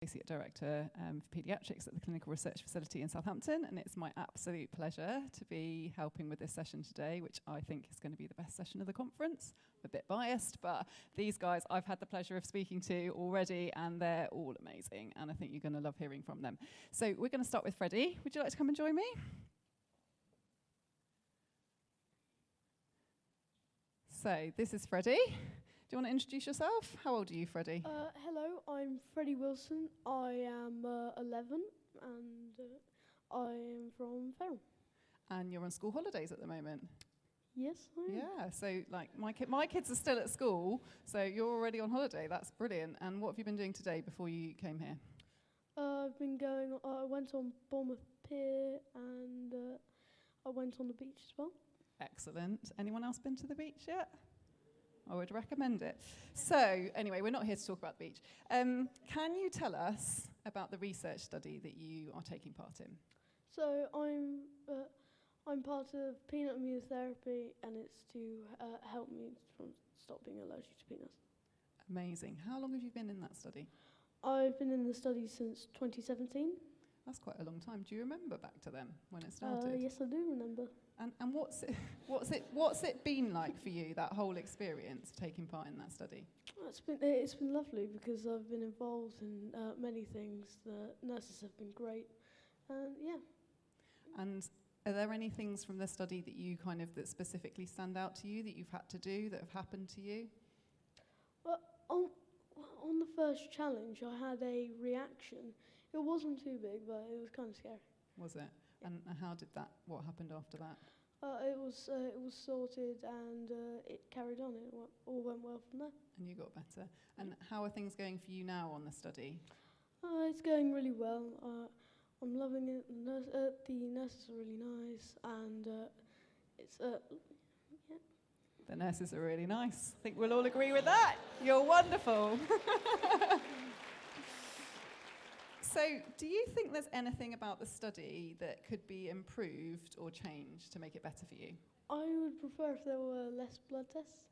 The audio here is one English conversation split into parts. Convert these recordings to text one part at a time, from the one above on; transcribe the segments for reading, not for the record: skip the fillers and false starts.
Associate Director for Paediatrics at the Clinical Research Facility in Southampton, and it's my absolute pleasure to be helping with this session today, which I think is going to be the best session of the conference. I'm a bit biased, but these guys I've had the pleasure of speaking to already, and they're all amazing, and I think you're going to love hearing from them. So we're going to start with Freddie. Would you like to come and join me? So this is Freddie. Do you want to introduce yourself? How old are you, Freddie? Hello, I'm Freddie Wilson. I am 11 and I am from Ferrum. And you're on school holidays at the moment? Yes, I am. Yeah, so like my kids are still at school, so you're already on holiday. That's brilliant. And what have you been doing today before you came here? I went on Bournemouth Pier and I went on the beach as well. Excellent. Anyone else been to the beach yet? I would recommend it. So, anyway, we're not here to talk about the beach. Can you tell us about the research study that you are taking part in? So I'm part of peanut immunotherapy, and it's to help me from stop being allergic to peanuts. Amazing. How long have you been in that study? I've been in the study since 2017. That's quite a long time. Do you remember back to then when it started? Yes, I do remember. And what's it been like for you, that whole experience taking part in that study? It's been lovely because I've been involved in many things. The nurses have been great, and yeah. And are there any things from the study that specifically stand out to you that you've had to do that have happened to you? Well, on the first challenge, I had a reaction. It wasn't too big, but it was kind of scary. Was it? Yeah. And how did that? What happened after that? It was sorted, and it carried on. It all went well from there. And you got better. And how are things going for you now on the study? It's going really well. I'm loving it. The nurses are really nice, and it's yeah. The nurses are really nice. I think we'll all agree with that. You're wonderful. So, do you think there's anything about the study that could be improved or changed to make it better for you? I would prefer if there were less blood tests.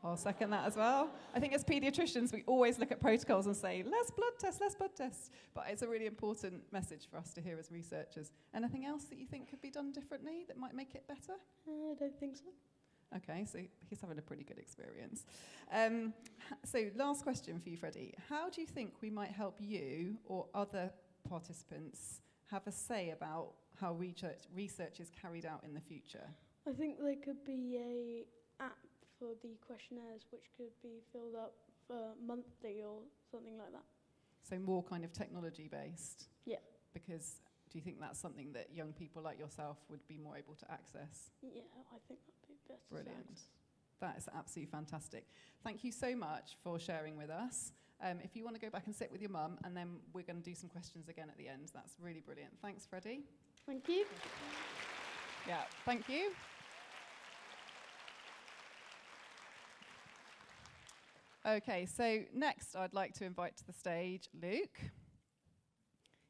I'll second that as well. I think as paediatricians, we always look at protocols and say, less blood tests, less blood tests. But it's a really important message for us to hear as researchers. Anything else that you think could be done differently that might make it better? I don't think so. Okay, so he's having a pretty good experience. So last question for you, Freddie. How do you think we might help you or other participants have a say about how research is carried out in the future? I think there could be a app for the questionnaires which could be filled up monthly or something like that. So more kind of technology-based? Yeah. Because do you think that's something that young people like yourself would be more able to access? Yeah, I think that'd be better. Brilliant. That is absolutely fantastic. Thank you so much for sharing with us. If you want to go back and sit with your mum, and then we're going to do some questions again at the end. That's really brilliant. Thanks, Freddie. Thank you. Yeah, thank you. Okay, so next I'd like to invite to the stage Luke.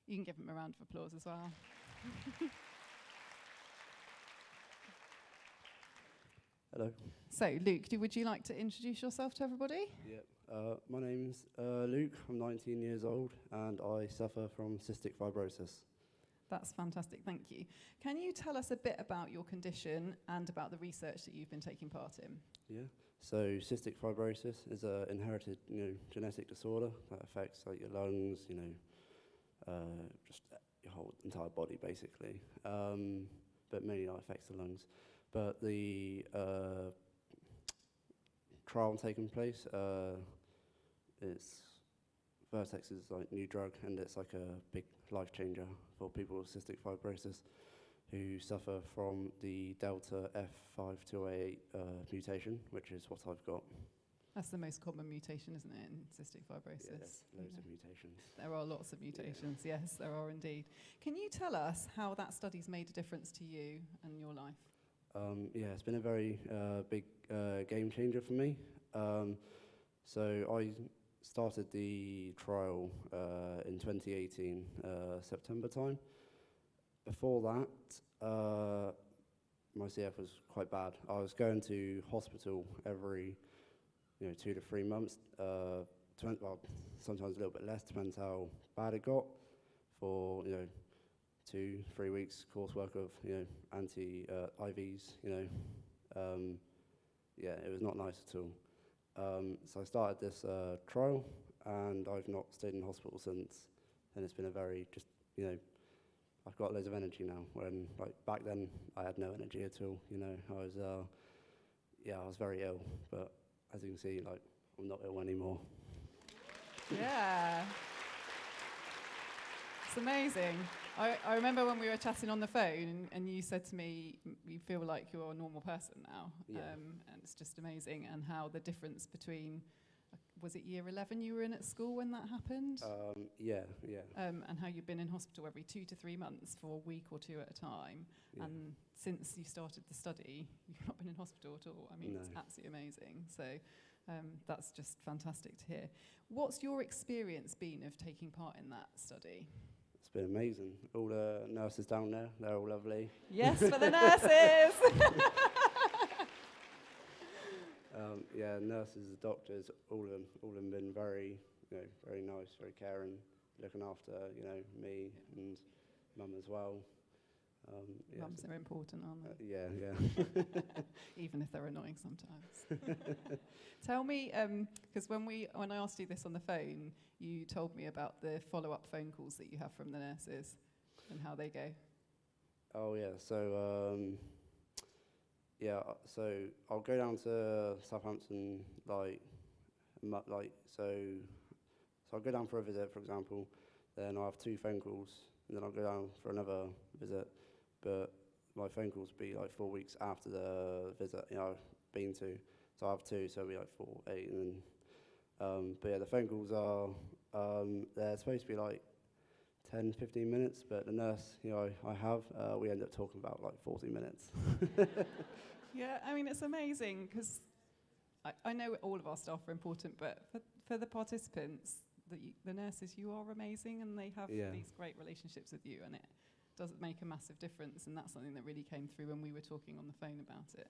You can give him a round of applause as well. Hello. So, Luke, would you like to introduce yourself to everybody? Yep. My name's Luke. I'm 19 years old, and I suffer from cystic fibrosis. That's fantastic, thank you. Can you tell us a bit about your condition and about the research that you've been taking part in? Yeah. So, cystic fibrosis is an inherited, genetic disorder that affects like your lungs, just your whole entire body, basically. But mainly that affects the lungs. But the trial taking place, Vertex is like new drug, and it's like a big life changer for people with cystic fibrosis who suffer from the delta F5288 mutation, which is what I've got. That's the most common mutation, isn't it, in cystic fibrosis? Yeah, there's loads of mutations. There are lots of mutations, yes, there are indeed. Can you tell us how that study's made a difference to you and your life? Yeah, it's been a very big game changer for me. So I started the trial in 2018, September time. Before that, my CF was quite bad. I was going to hospital every 2 to 3 months, sometimes a little bit less, depends how bad it got, for 2-3 weeks coursework of anti IVs. It was not nice at all. So I started this trial, and I've not stayed in hospital since. And it's been a very I've got loads of energy now. When back then I had no energy at all. I was very ill, but as you can see, I'm not ill anymore. Yeah. It's amazing. I remember when we were chatting on the phone and you said to me, you feel like you're a normal person now. Yeah. And it's just amazing. And how the difference between, was it year 11 you were in at school when that happened? Yeah. And how you've been in hospital every 2 to 3 months for a week or two at a time. Yeah. And since you started the study, you've not been in hospital at all. I mean, No. It's absolutely amazing. So that's just fantastic to hear. What's your experience been of taking part in that study? It's been amazing. All the nurses down there, they're all lovely. Yes, for the nurses! Nurses, doctors, all of them been very, very nice, very caring, looking after, me and mum as well. Mums are important, aren't they? Yeah. Even if they're annoying sometimes. Tell me, because when I asked you this on the phone, you told me about the follow-up phone calls that you have from the nurses and how they go. Oh yeah, so I'll go down to Southampton so I'll go down for a visit, for example, then I'll have 2 phone calls, and then I'll go down for another visit, but my phone calls will be 4 weeks after the visit I've been to, so I'll have 2, so it'll be 4, 8, and then but yeah, the phone calls are they're supposed to be 10-15 minutes, but the nurse I have, we end up talking about 40 minutes. Yeah, I mean, it's amazing because I know all of our staff are important, but for the participants, the nurses, you are amazing, and they have these great relationships with you, and it does make a massive difference, and that's something that really came through when we were talking on the phone about it.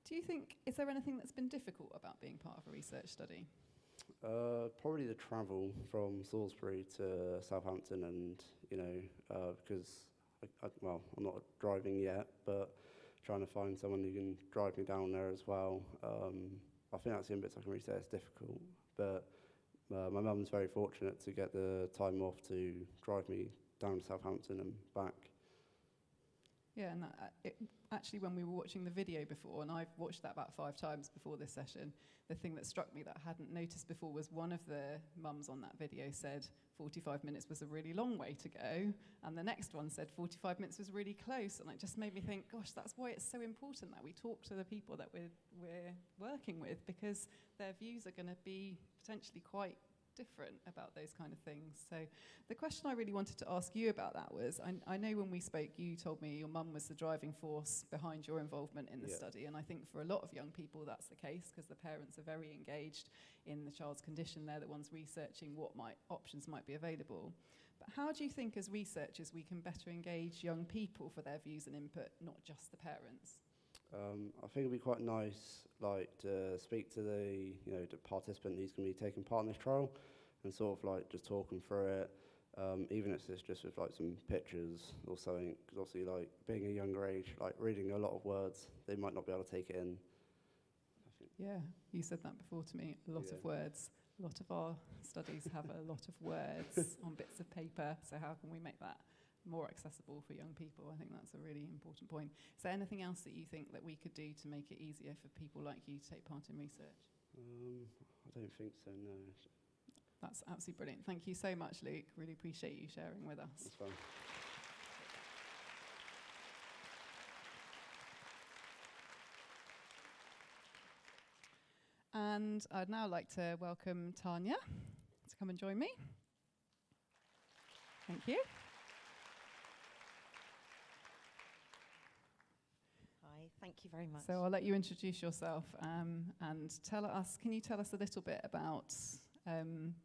Do you think, is there anything that's been difficult about being part of a research study? Probably the travel from Salisbury to Southampton, and because I'm not driving yet, but trying to find someone who can drive me down there as well. I think that's the only bits I can really say it's difficult, but my mum's very fortunate to get the time off to drive me down to Southampton and back. Yeah, and actually when we were watching the video before, and I've watched that about 5 times before this session, the thing that struck me that I hadn't noticed before was one of the mums on that video said 45 minutes was a really long way to go, and the next one said 45 minutes was really close, and it just made me think, gosh, that's why it's so important that we talk to the people that we're working with, because their views are going to be potentially quite different about those kind of things. So the question I really wanted to ask you about that was, I know when we spoke, you told me your mum was the driving force behind your involvement in the study, and I think for a lot of young people that's the case, because the parents are very engaged in the child's condition. They're the ones researching what options might be available. But how do you think as researchers we can better engage young people for their views and input, not just the parents? I think it'd be quite nice, to speak to the participant who's going to be taking part in this trial, and sort of just talk them through it, even if it's just with some pictures or something. Because obviously, being a younger age, reading a lot of words, they might not be able to take it in. Yeah, you said that before to me. A lot of words. A lot of our studies have a lot of words on bits of paper. So how can we make that more accessible for young people? I think that's a really important point. Is there anything else that you think that we could do to make it easier for people like you to take part in research? I don't think so, no. That's absolutely brilliant. Thank you so much, Luke. Really appreciate you sharing with us. That's fine. And I'd now like to welcome Tanya to come and join me. Thank you. Hi, thank you very much. So I'll let you introduce yourself and can you tell us a little bit about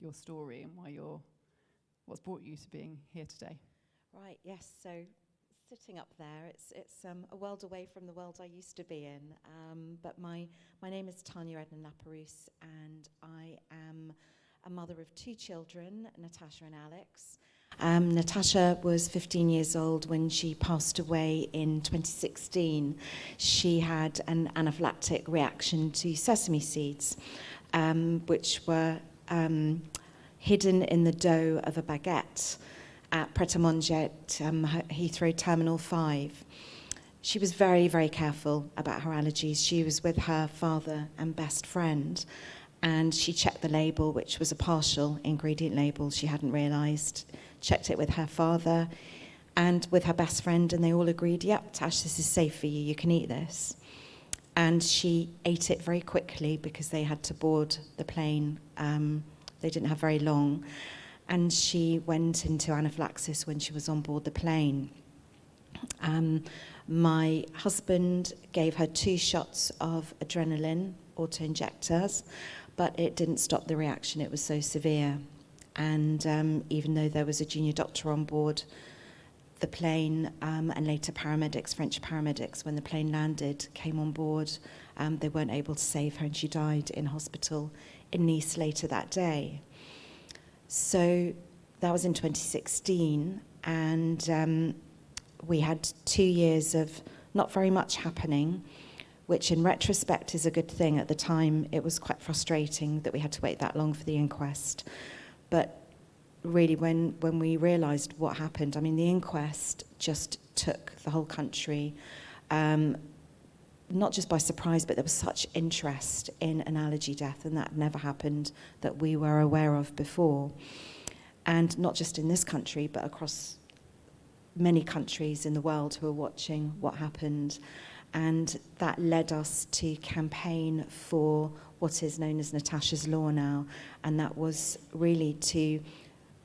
your story and what's brought you to being here today? Right, yes, so sitting up there. It's a world away from the world I used to be in. But my name is Tanya Edna Laperouse, and I am a mother of 2 children, Natasha and Alex. Natasha was 15 years old when she passed away in 2016. She had an anaphylactic reaction to sesame seeds, which were hidden in the dough of a baguette at Pret-a-Manger at Heathrow Terminal 5. She was very, very careful about her allergies. She was with her father and best friend, and she checked the label, which was a partial ingredient label. She hadn't realised. Checked it with her father and with her best friend, and they all agreed, yep, Tash, this is safe for you. You can eat this. And she ate it very quickly because they had to board the plane. They didn't have very long. And she went into anaphylaxis when she was on board the plane. My husband gave her 2 shots of adrenaline, auto-injectors, but it didn't stop the reaction. It was so severe. And even though there was a junior doctor on board the plane, and later paramedics, French paramedics, when the plane landed, came on board, they weren't able to save her, and she died in hospital in Nice later that day. So that was in 2016, and we had 2 years of not very much happening, which in retrospect is a good thing. At the time, it was quite frustrating that we had to wait that long for the inquest. But really, when we realised what happened, I mean, the inquest just took the whole country, not just by surprise, but there was such interest in an allergy death, and that never happened that we were aware of before. And not just in this country, but across many countries in the world who are watching what happened. And that led us to campaign for what is known as Natasha's Law now. And that was really to,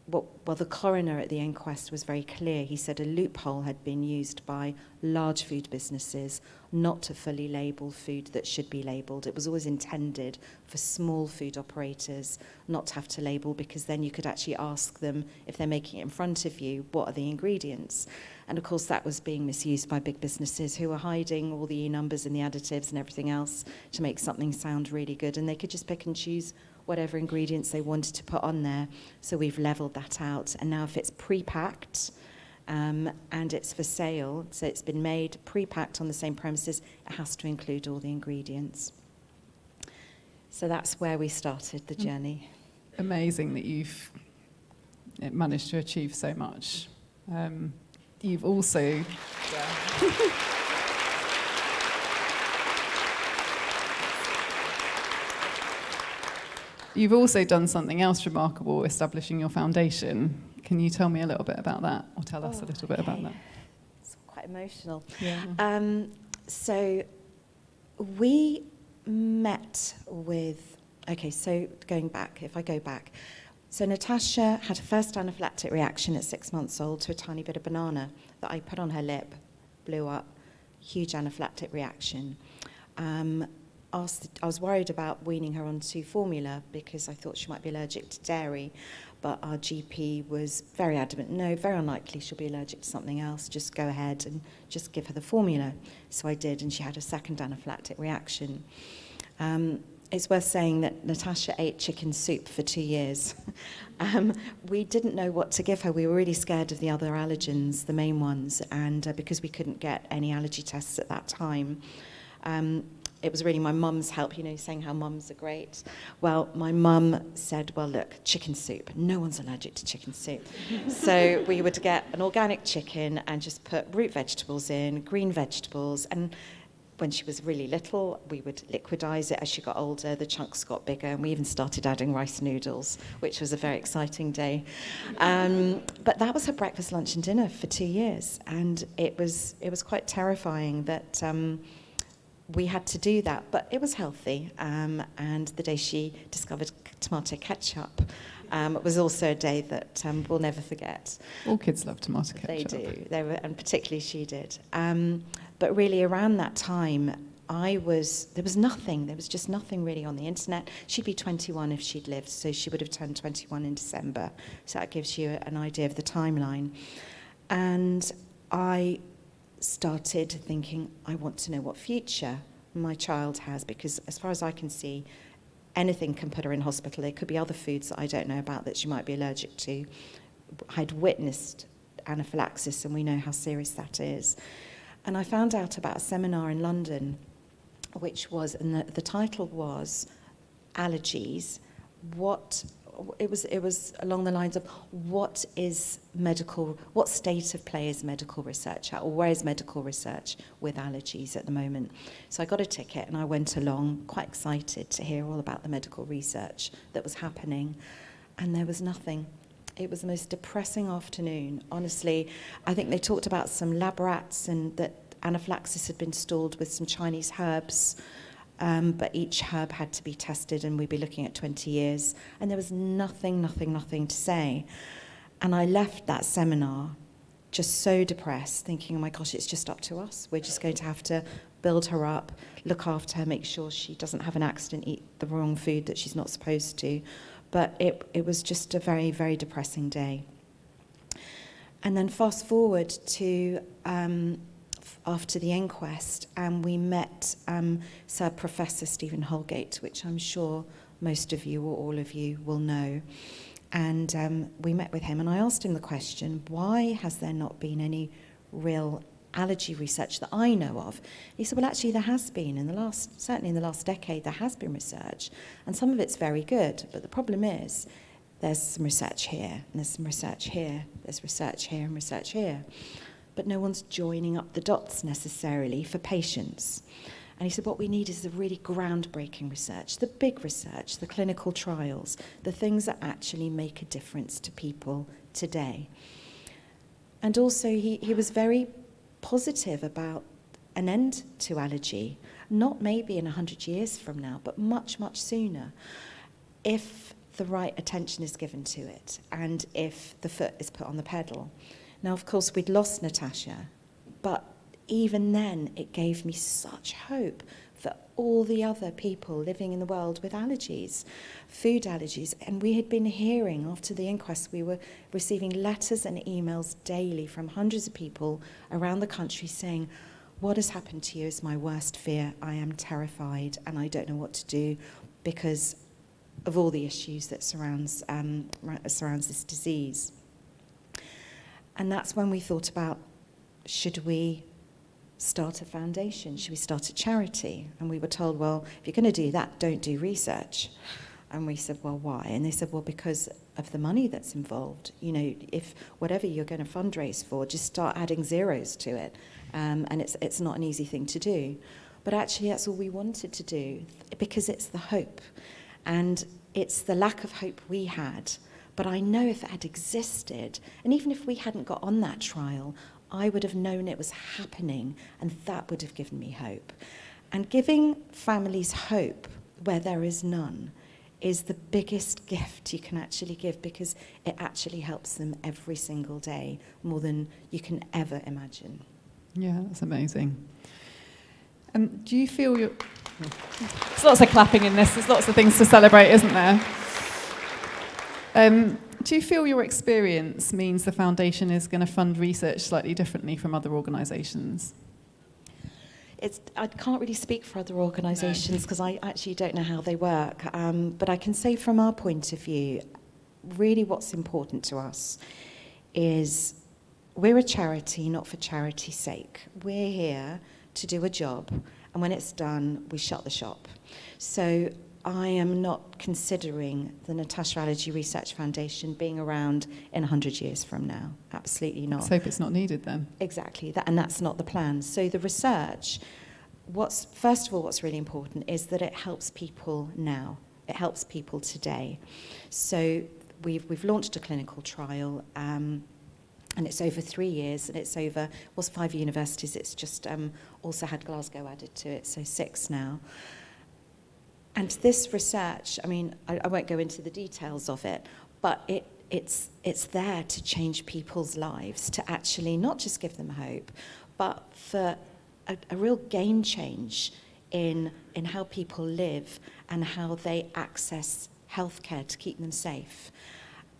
well, the coroner at the inquest was very clear. He said a loophole had been used by large food businesses not to fully label food that should be labelled. It was always intended for small food operators not to have to label, because then you could actually ask them, if they're making it in front of you, what are the ingredients? And of course that was being misused by big businesses who were hiding all the E numbers and the additives and everything else to make something sound really good, and they could just pick and choose whatever ingredients they wanted to put on there. So we've levelled that out, and now if it's pre-packed and it's for sale, so it's been made pre-packed on the same premises, it has to include all the ingredients. So that's where we started the journey. Amazing that you've managed to achieve so much. You've also... You've also done something else remarkable, establishing your foundation. Can you tell me a little bit about that, or tell us a little bit about that? It's quite emotional. Yeah. So we met with, so going back, if I go back. So Natasha had her first anaphylactic reaction at 6 months old to a tiny bit of banana that I put on her lip, blew up, huge anaphylactic reaction. I was worried about weaning her onto formula because I thought she might be allergic to dairy, but our GP was very adamant, no, very unlikely she'll be allergic to something else, just go ahead and just give her the formula. So I did, and she had a second anaphylactic reaction. It's worth saying that Natasha ate chicken soup for 2 years. We didn't know what to give her. We were really scared of the other allergens, the main ones, and because we couldn't get any allergy tests at that time. It was really my mum's help, saying how mums are great. Well, my mum said, well, look, chicken soup. No one's allergic to chicken soup. So we would get an organic chicken and just put root vegetables in, green vegetables. And when she was really little, we would liquidize it. As she got older, the chunks got bigger, and we even started adding rice noodles, which was a very exciting day. But that was her breakfast, lunch, and dinner for 2 years. And it was quite terrifying that... we had to do that, but it was healthy. And the day she discovered tomato ketchup was also a day that we'll never forget. All kids love tomato ketchup. They do. And particularly she did. But really around that time, there was nothing. There was just nothing really on the internet. She'd be 21 if she'd lived, so she would have turned 21 in December. So that gives you an idea of the timeline. And I started thinking, I want to know what future my child has, because as far as I can see, anything can put her in hospital. There could be other foods that I don't know about that she might be allergic to. I'd witnessed anaphylaxis, and we know how serious that is. And I found out about a seminar in London, which was, and the title was Allergies. It was along the lines of what state of play is medical research at, or where is medical research with allergies at the moment? So I got a ticket and I went along, quite excited to hear all about the medical research that was happening, and there was nothing. It was the most depressing afternoon, honestly. I think they talked about some lab rats and that anaphylaxis had been stalled with some Chinese herbs, but each herb had to be tested, and we'd be looking at 20 years. And there was nothing to say. And I left that seminar just so depressed, thinking, oh my gosh, it's just up to us. We're just going to have to build her up, look after her, make sure she doesn't have an accident, eat the wrong food that she's not supposed to. But it was just a very, very depressing day. And then fast forward to after the inquest, and we met Sir Professor Stephen Holgate, which I'm sure most of you or all of you will know. And we met with him, and I asked him the question, why has there not been any real allergy research that I know of? He said, well, actually there has been. Certainly in the last decade, there has been research, and some of it's very good. But the problem is, there's some research here, and there's some research here, there's research here and research here. But no one's joining up the dots necessarily for patients. And he said, what we need is the really groundbreaking research, the big research, the clinical trials, the things that actually make a difference to people today. And also he was very positive about an end to allergy, not maybe in 100 years from now, but much, much sooner, if the right attention is given to it and if the foot is put on the pedal. Now, of course, we'd lost Natasha, but even then it gave me such hope for all the other people living in the world with allergies, food allergies. And we had been hearing, after the inquest, we were receiving letters and emails daily from hundreds of people around the country saying, what has happened to you is my worst fear. I am terrified and I don't know what to do because of all the issues that surrounds this disease. And that's when we thought about, should we start a foundation? Should we start a charity? And we were told, well, if you're going to do that, don't do research. And we said, well, why? And they said, well, because of the money that's involved. You know, if whatever you're going to fundraise for, just start adding zeros to it. And it's not an easy thing to do. But actually, that's all we wanted to do, because it's the hope. And it's the lack of hope we had. But I know if it had existed, and even if we hadn't got on that trial, I would have known it was happening, and that would have given me hope. And giving families hope where there is none is the biggest gift you can actually give, because it actually helps them every single day, more than you can ever imagine. Yeah, that's amazing. Do you feel you're... There's lots of clapping in this. There's lots of things to celebrate, isn't there? Do you feel your experience means the foundation is going to fund research slightly differently from other organisations? I can't really speak for other organisations because I actually don't know how they work. But I can say from our point of view, really what's important to us is we're a charity, not for charity's sake. We're here to do a job, and when it's done, we shut the shop. So I am not considering the Natasha Allergy Research Foundation being around in 100 years from now. Absolutely not. Let's hope it's not needed then. Exactly, and that's not the plan. So the research, first of all, what's really important is that it helps people now. It helps people today. So we've launched a clinical trial, and it's over 3 years, and it's over, was 5 universities. It's just also had Glasgow added to it, so 6 now. And this research, I mean, I won't go into the details of it, but it's there to change people's lives, to actually not just give them hope, but for a real game change in how people live and how they access healthcare to keep them safe.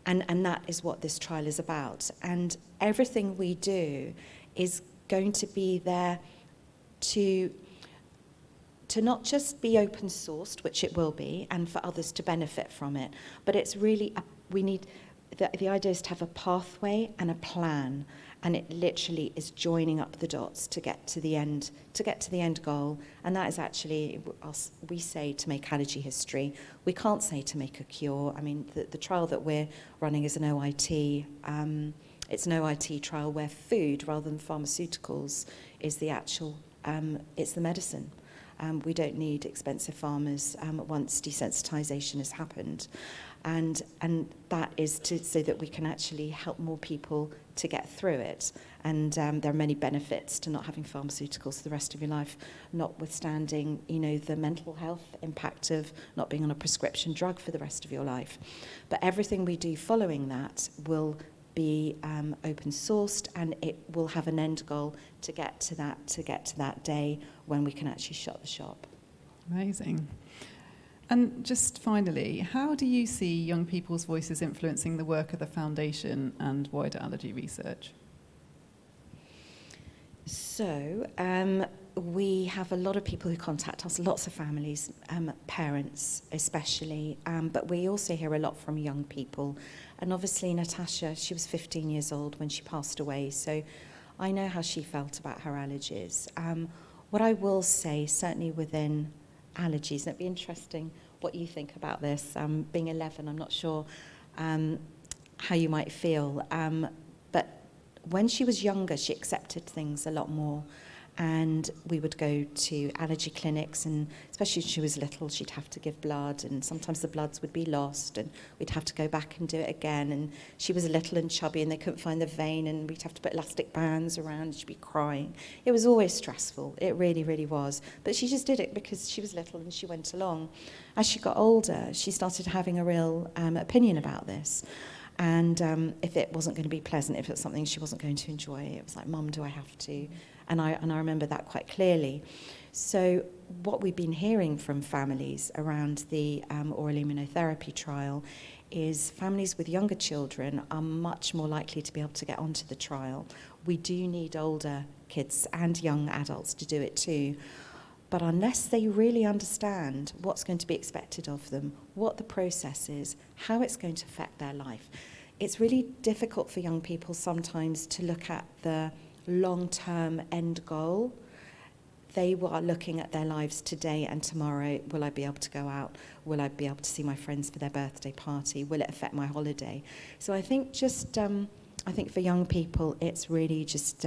And that is what this trial is about. And everything we do is going to be there to not just be open sourced, which it will be, and for others to benefit from it, but it's really, the idea is to have a pathway and a plan, and it literally is joining up the dots to get to the end goal, and that is actually, we say to make allergy history. We can't say to make a cure. I mean, the trial that we're running is an OIT. It's an OIT trial where food, rather than pharmaceuticals, is the actual, it's the medicine. We don't need expensive pharmas once desensitization has happened. And that is so that we can actually help more people to get through it. And there are many benefits to not having pharmaceuticals for the rest of your life, notwithstanding, the mental health impact of not being on a prescription drug for the rest of your life. But everything we do following that will be open sourced, and it will have an end goal to get to that day when we can actually shut the shop. Amazing. And just finally, how do you see young people's voices influencing the work of the Foundation and wider allergy research? So, we have a lot of people who contact us, lots of families, parents especially, but we also hear a lot from young people. And obviously Natasha, she was 15 years old when she passed away, so I know how she felt about her allergies. What I will say, certainly within allergies, and it'd be interesting what you think about this. Being 11, I'm not sure how you might feel, but when she was younger, she accepted things a lot more. And we would go to allergy clinics, and especially when she was little, she'd have to give blood, and sometimes the bloods would be lost, and we'd have to go back and do it again. And she was little and chubby, and they couldn't find the vein, and we'd have to put elastic bands around, and she'd be crying. It was always stressful. It really, really was. But she just did it because she was little and she went along. As she got older, she started having a real opinion about this. And if it wasn't going to be pleasant, if it was something she wasn't going to enjoy, it was like, Mum, do I have to? And I remember that quite clearly. So what we've been hearing from families around the oral immunotherapy trial is families with younger children are much more likely to be able to get onto the trial. We do need older kids and young adults to do it too. But unless they really understand what's going to be expected of them, what the process is, how it's going to affect their life, it's really difficult for young people sometimes to look at the long-term end goal. They are looking at their lives today and tomorrow. Will I be able to go out? Will I be able to see my friends for their birthday party? Will it affect my holiday? So I think I think for young people, it's really just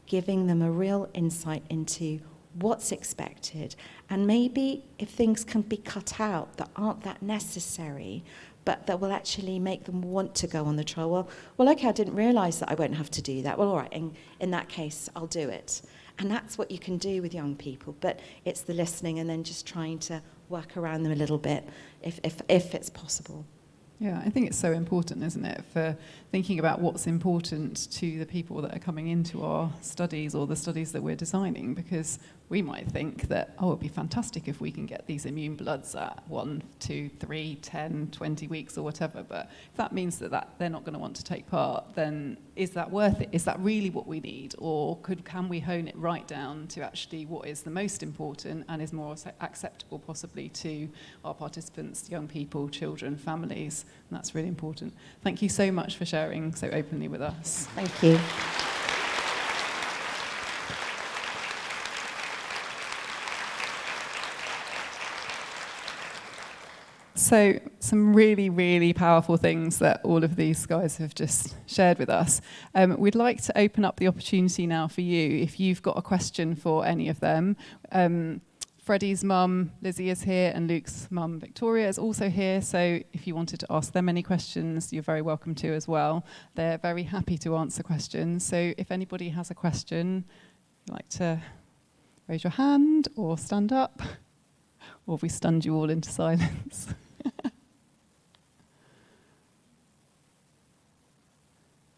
giving them a real insight into what's expected, and maybe if things can be cut out that aren't that necessary, but that will actually make them want to go on the trial. Well, okay, I didn't realise that I won't have to do that. Well, all right, in that case, I'll do it. And that's what you can do with young people, but it's the listening and then just trying to work around them a little bit if it's possible. Yeah, I think it's so important, isn't it, for thinking about what's important to the people that are coming into our studies or the studies that we're designing, because we might think that, it'd be fantastic if we can get these immune bloods at 1, 2, 3, 10, 20 weeks or whatever, but if that means that they're not going to want to take part, then is that worth it? Is that really what we need? Or can we hone it right down to actually what is the most important and is more acceptable possibly to our participants, young people, children, families? And that's really important. Thank you so much for sharing so openly with us. Thank you. So some really, really powerful things that all of these guys have just shared with us. We'd like to open up the opportunity now for you, if you've got a question for any of them. Freddie's mum, Lizzie, is here, and Luke's mum, Victoria, is also here. So if you wanted to ask them any questions, you're very welcome to as well. They're very happy to answer questions. So if anybody has a question, you'd like to raise your hand or stand up, or have we stunned you all into silence?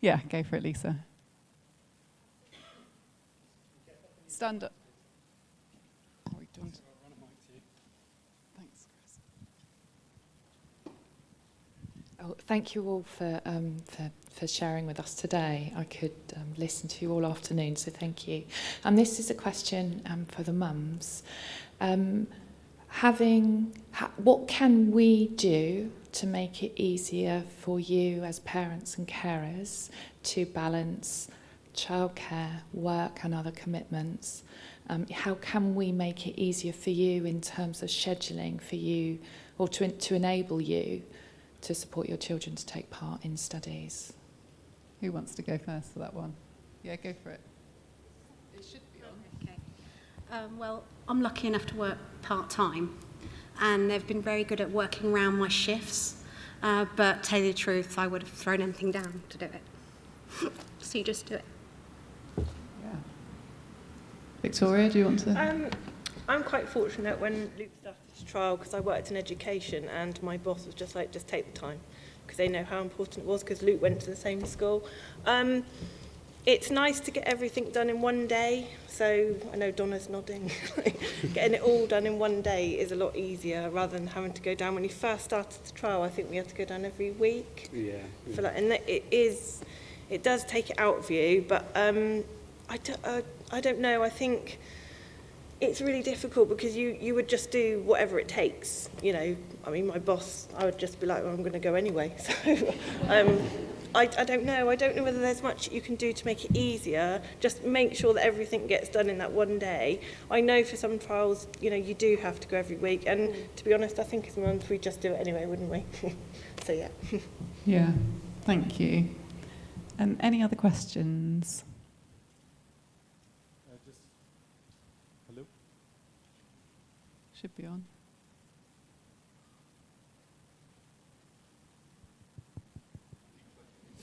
Yeah, go for it, Lisa. Stand up. Oh, we don't. Thanks, Oh, thank you all for sharing with us today. I could listen to you all afternoon, so thank you. And this is a question for the mums. What can we do to make it easier for you as parents and carers to balance childcare, work and other commitments? How can we make it easier for you in terms of scheduling for you, or to enable you to support your children to take part in studies? Who wants to go first for that one? Yeah, go for it. It should be on. Okay. Well, I'm lucky enough to work part-time, and they've been very good at working around my shifts. But to tell you the truth, I would have thrown anything down to do it. So you just do it. Yeah. Victoria, do you want to? I'm quite fortunate when Luke started his trial, because I worked in education, and my boss was just like, just take the time, because they know how important it was, because Luke went to the same school. It's nice to get everything done in one day. So I know Donna's nodding. Getting it all done in one day is a lot easier rather than having to go down. When you first started the trial, I think we had to go down every week. Yeah. For like, and it does take it out of you, but I don't know. I think it's really difficult because you would just do whatever it takes. You know, I mean, my boss, I would just be like, well, I'm going to go anyway. So I don't know. I don't know whether there's much you can do to make it easier. Just make sure that everything gets done in that one day. I know for some trials, you know, you do have to go every week. And to be honest, I think as mums, we'd just do it anyway, wouldn't we? So, yeah. Yeah, thank you. Any other questions? Hello? Should be on.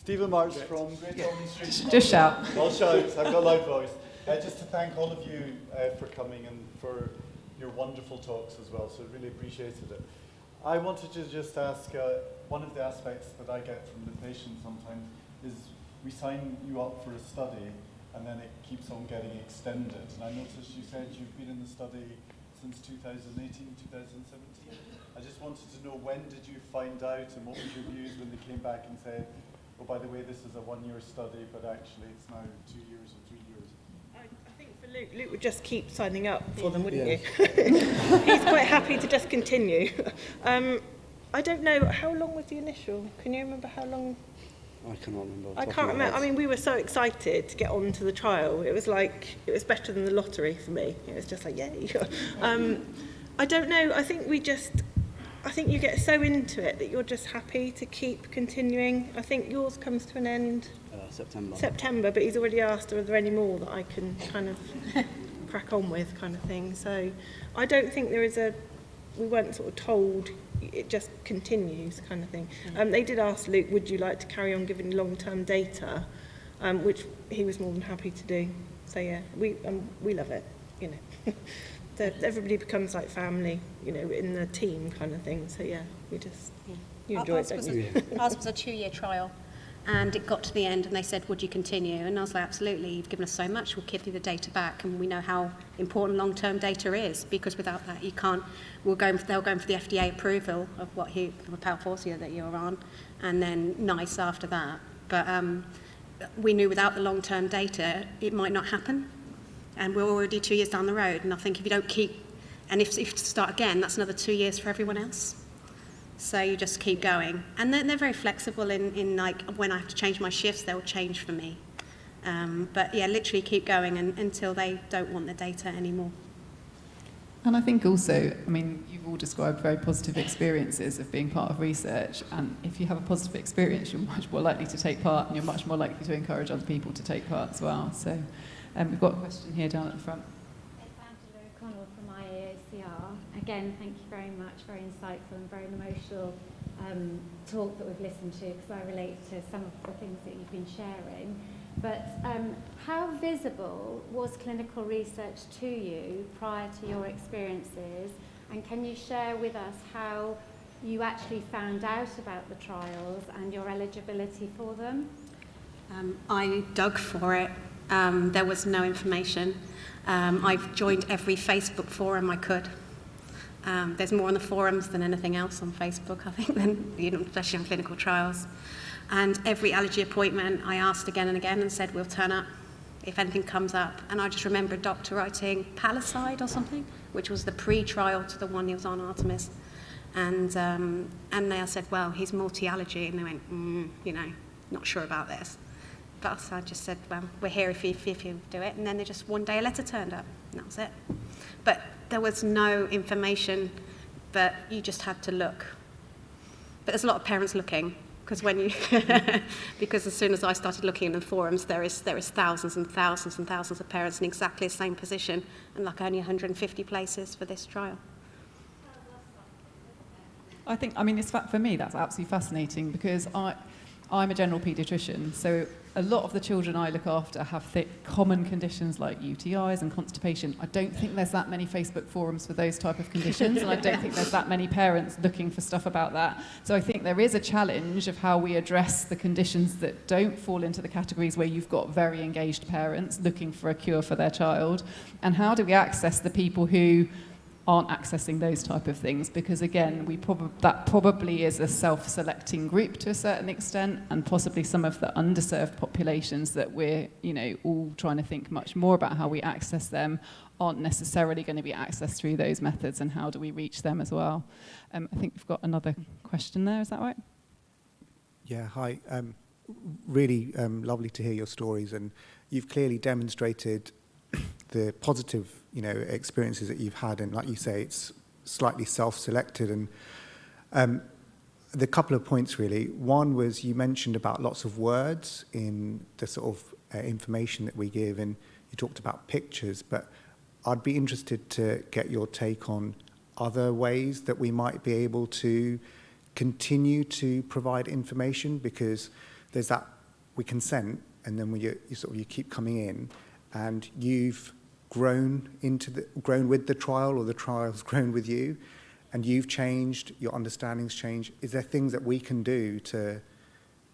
Stephen Marks from Great Ormond Street. Just shout. I'll shout, I've got a loud voice. Just to thank all of you for coming and for your wonderful talks as well, so really appreciated it. I wanted to just ask, one of the aspects that I get from the patients sometimes is we sign you up for a study and then it keeps on getting extended. And I noticed you said you've been in the study since 2018, 2017. I just wanted to know, when did you find out and what was your views when they came back and said, oh, by the way, this is a one-year study, but actually it's now 2 years or 3 years? I think for Luke would just keep signing up for them, wouldn't Yeah. you? He's quite happy to just continue. I don't know, how long was the initial? Can you remember how long? I cannot remember. off the I top of can't my remember. I head. mean, we were so excited to get on to the trial. It was like, it was better than the lottery for me. It was just like, yay. I don't know. I think you get so into it that you're just happy to keep continuing. I think yours comes to an end September, but he's already asked, are there any more that I can kind of crack on with, kind of thing. So I don't think we weren't sort of told, it just continues, kind of thing. They did ask Luke, would you like to carry on giving long-term data, which he was more than happy to do. So yeah, we love it, you know. Everybody becomes like family, you know, in the team kind of thing. So yeah, you enjoy it, don't you? Ours was a 2-year trial, and it got to the end and they said, would you continue? And I was like, absolutely, you've given us so much, we'll give you the data back, and we know how important long-term data is, because without that you can't, they'll go for the FDA approval of the Palforzia that you're on, and then NICE after that. But we knew without the long-term data, it might not happen. And we're already 2 years down the road, and I think if you don't keep, and if you start again, that's another 2 years for everyone else. So you just keep going. And they're very flexible in like, when I have to change my shifts, they'll change for me. But yeah, literally keep going until they don't want the data anymore. And I think also, I mean, you've all described very positive experiences of being part of research, and if you have a positive experience, you're much more likely to take part, and you're much more likely to encourage other people to take part as well. So we've got a question here down at the front. It's Angela O'Connell from NIHR. Again, thank you very much. Very insightful and very emotional talk that we've listened to, because I relate to some of the things that you've been sharing. But how visible was clinical research to you prior to your experiences? And can you share with us how you actually found out about the trials and your eligibility for them? I dug for it. There was no information. I've joined every Facebook forum I could. There's more on the forums than anything else on Facebook, I think, than, especially on clinical trials. And every allergy appointment, I asked again and again and said, we'll turn up if anything comes up. And I just remember a doctor writing Palisade or something, which was the pre-trial to the one he was on, Artemis. And they said, well, he's multi-allergy. And they went, not sure about this. But I just said, well, we're here if you do it. And then they just, one day a letter turned up, and that was it. But there was no information, but you just had to look. But there's a lot of parents looking, because when you, because as soon as I started looking in the forums, there is thousands and thousands and thousands of parents in exactly the same position, and like only 150 places for this trial. For me, that's absolutely fascinating, because I'm a general paediatrician, so a lot of the children I look after have common conditions like UTIs and constipation. I don't think there's that many Facebook forums for those type of conditions, and I don't think there's that many parents looking for stuff about that. So I think there is a challenge of how we address the conditions that don't fall into the categories where you've got very engaged parents looking for a cure for their child, and how do we access the people who aren't accessing those type of things, because again, that probably is a self-selecting group to a certain extent, and possibly some of the underserved populations that we're all trying to think much more about how we access them aren't necessarily going to be accessed through those methods, and how do we reach them as well. I think we've got another question there, is that right? Yeah, hi. Really lovely to hear your stories, and you've clearly demonstrated the positive experiences that you've had, and like you say, it's slightly self-selected. And the couple of points really. One was you mentioned about lots of words in the sort of information that we give, and you talked about pictures, but I'd be interested to get your take on other ways that we might be able to continue to provide information, because there's that we consent, and then you keep coming in, and you've grown with the trial, or the trial's grown with you, and you've changed, your understanding's changed. Is there things that we can do to,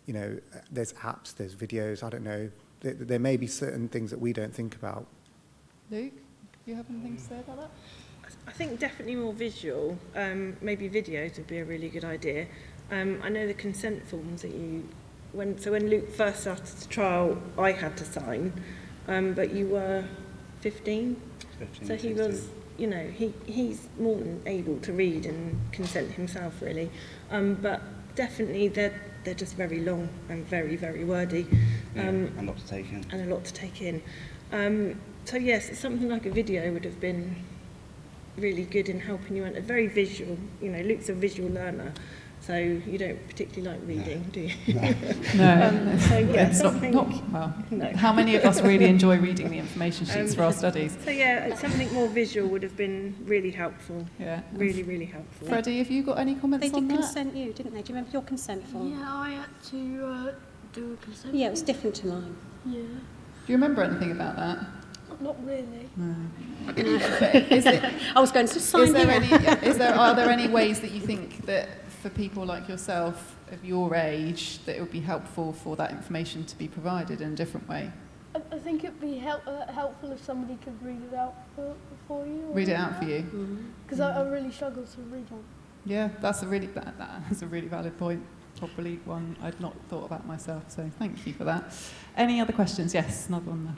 there's apps, there's videos, I don't know, there may be certain things that we don't think about. Luke, do you have anything to say about that? I think definitely more visual, maybe videos would be a really good idea. I know the consent forms that when Luke first started the trial, I had to sign, but you were 15, so he was, he's more than able to read and consent himself, really. But definitely they're just very long and very, very wordy. And a lot to take in. And a lot to take in. So yes, something like a video would have been really good in helping you, and very visual. Luke's a visual learner, so you don't particularly like reading, do you? No. So yeah, it's something. Well, No. how many of us really enjoy reading the information sheets for our studies? So yeah, something more visual would have been really helpful. Yeah. Really, really helpful. Freddie, have you got any comments They on did that? consent you, didn't they? Do you remember your consent form? Yeah, I had to do a consent. Yeah, it was different to mine. Yeah, Do you remember anything about that? not really. No. But I was going to sign here. Are there any ways that you think that for people like yourself of your age that it would be helpful for that information to be provided in a different way? I think it'd be helpful if somebody could read it out for you. Read it out for you? Because I really struggle to read one. Yeah, that's a really valid point. Probably one I'd not thought about myself, so thank you for that. Any other questions? Yes, another one there.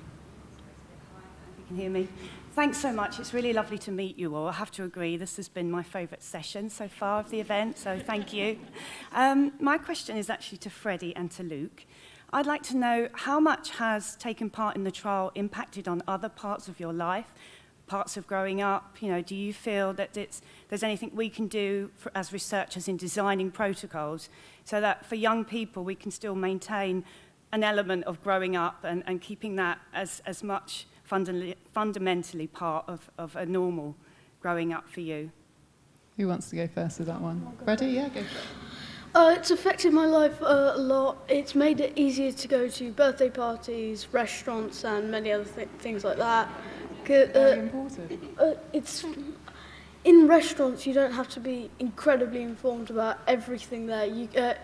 You can hear me. Thanks so much. It's really lovely to meet you all. I have to agree, this has been my favourite session so far of the event, so thank you. My question is actually to Freddie and to Luke. I'd like to know how much has taking part in the trial impacted on other parts of your life, parts of growing up? Do you feel that there's anything we can do as researchers in designing protocols so that for young people we can still maintain an element of growing up and keeping that as much fundamentally part of a normal growing up for you? Who wants to go first with that one? Freddie, yeah, go for it. It's affected my life a lot. It's made it easier to go to birthday parties, restaurants, and many other things like that. Very important. It's in restaurants. You don't have to be incredibly informed about everything there.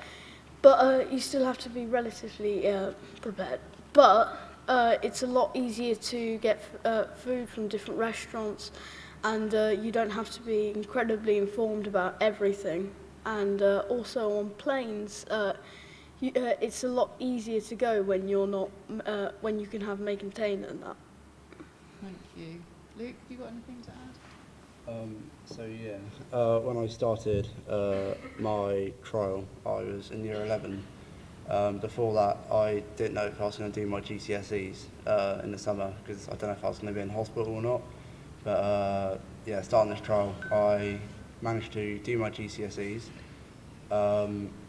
But you still have to be relatively prepared. But it's a lot easier to get food from different restaurants, and you don't have to be incredibly informed about everything. And also on planes, it's a lot easier to go when you're not when you can have make and contain and that. Thank you. Luke, have you got anything to add? When I started my trial, I was in year 11. Before that, I didn't know if I was going to do my GCSEs in the summer, because I don't know if I was going to be in hospital or not. But starting this trial, I managed to do my GCSEs,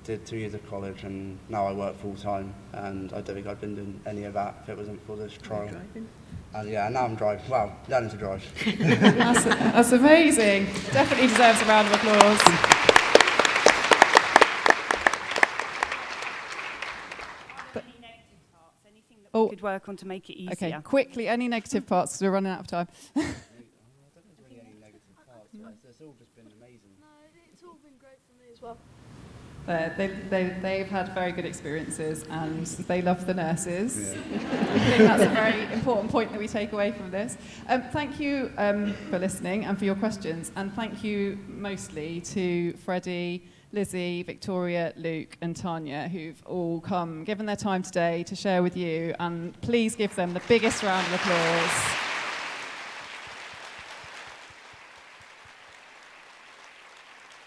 did 2 years of college, and now I work full time. And I don't think I'd been doing any of that if it wasn't for this trial. And now I'm driving. Well, learning to drive. That's amazing. Definitely deserves a round of applause. We could work on to make it easier. Okay, quickly, any negative parts, because we're running out of time. I don't think there's really any negative parts. It's all just been amazing. No, it's all been great for me as well. They've had very good experiences, and they love the nurses. Yeah. I think that's a very important point that we take away from this. Thank you for listening and for your questions, and thank you mostly to Freddie, Lizzie, Victoria, Luke and Tanya, who've all given their time today to share with you, and please give them the biggest round of applause.